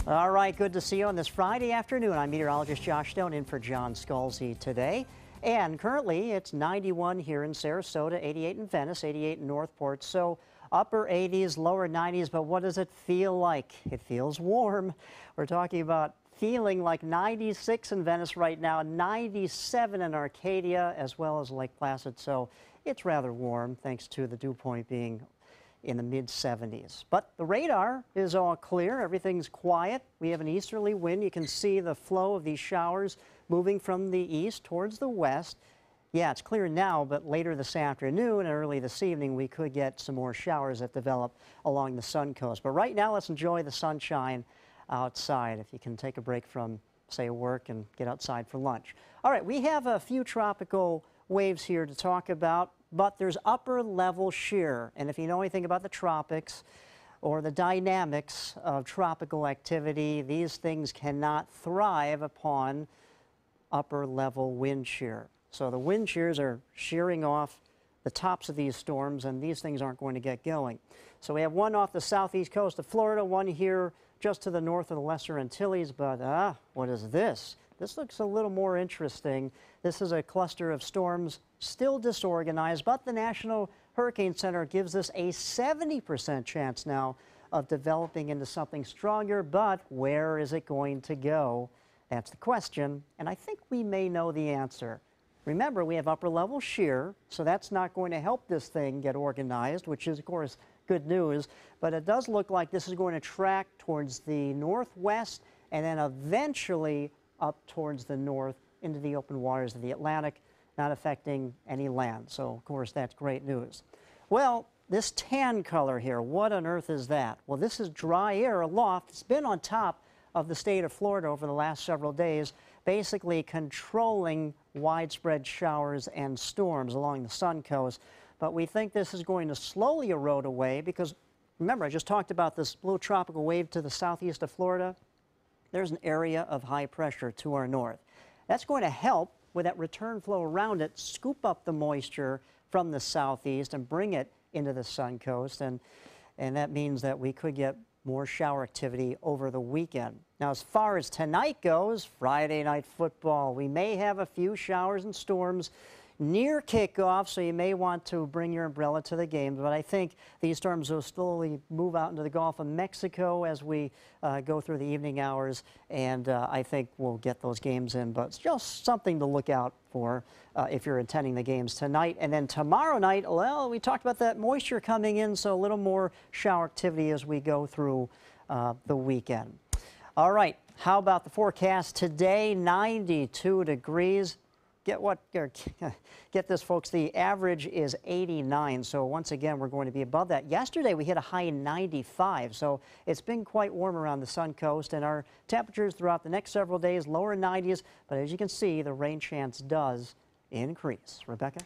All right, good to see you on this Friday afternoon. I'm meteorologist Josh Stone in for John Scalzi today. And currently it's 91 here in Sarasota, 88 in Venice, 88 in Northport. So upper 80s, lower 90s, but what does it feel like? It feels warm. We're talking about feeling like 96 in Venice right now, 97 in Arcadia, as well as Lake Placid. So it's rather warm thanks to the dew point being in the mid-70s. But the radar is all clear. Everything's quiet. We have an easterly wind. You can see the flow of these showers moving from the east towards the west. Yeah, it's clear now, but later this afternoon and early this evening, we could get some more showers that develop along the Suncoast. But right now, let's enjoy the sunshine outside. If you can take a break from, say, work and get outside for lunch. All right, we have a few tropical waves here to talk about, but there's upper level shear. And if you know anything about the tropics or the dynamics of tropical activity, these things cannot thrive upon upper level wind shear. So the wind shears are shearing off the tops of these storms, and these things aren't going to get going. So we have one off the southeast coast of Florida, one here just to the north of the Lesser Antilles, but what is this? This looks a little more interesting. This is a cluster of storms still disorganized, but the National Hurricane Center gives this a 70% chance now of developing into something stronger, but where is it going to go? That's the question, and I think we may know the answer. Remember, we have upper level shear, so that's not going to help this thing get organized, which is, of course, good news, but it does look like this is going to track towards the northwest and then eventually up towards the north into the open waters of the Atlantic, not affecting any land. So, of course, that's great news. Well, this tan color here, what on earth is that? Well, this is dry air aloft. It's been on top of the state of Florida over the last several days, basically controlling widespread showers and storms along the Suncoast. But we think this is going to slowly erode away because, remember, I just talked about this little tropical wave to the southeast of Florida. There's an area of high pressure to our north. That's going to help with that return flow around it, scoop up the moisture from the southeast and bring it into the Suncoast. And that means that we could get more shower activity over the weekend. Now, as far as tonight goes, Friday night football, we may have a few showers and storms near kickoff, so you may want to bring your umbrella to the game. But I think these storms will slowly move out into the Gulf of Mexico as we go through the evening hours, and I think we'll get those games in. But it's just something to look out for if you're attending the games tonight. And then tomorrow night, well, we talked about that moisture coming in, so a little more shower activity as we go through the weekend. All right, how about the forecast today? 92 degrees. Get this, folks, the average is 89, so once again, we're going to be above that. Yesterday, we hit a high 95, so it's been quite warm around the Suncoast, and our temperatures throughout the next several days, lower 90s, but as you can see, the rain chance does increase. Rebecca?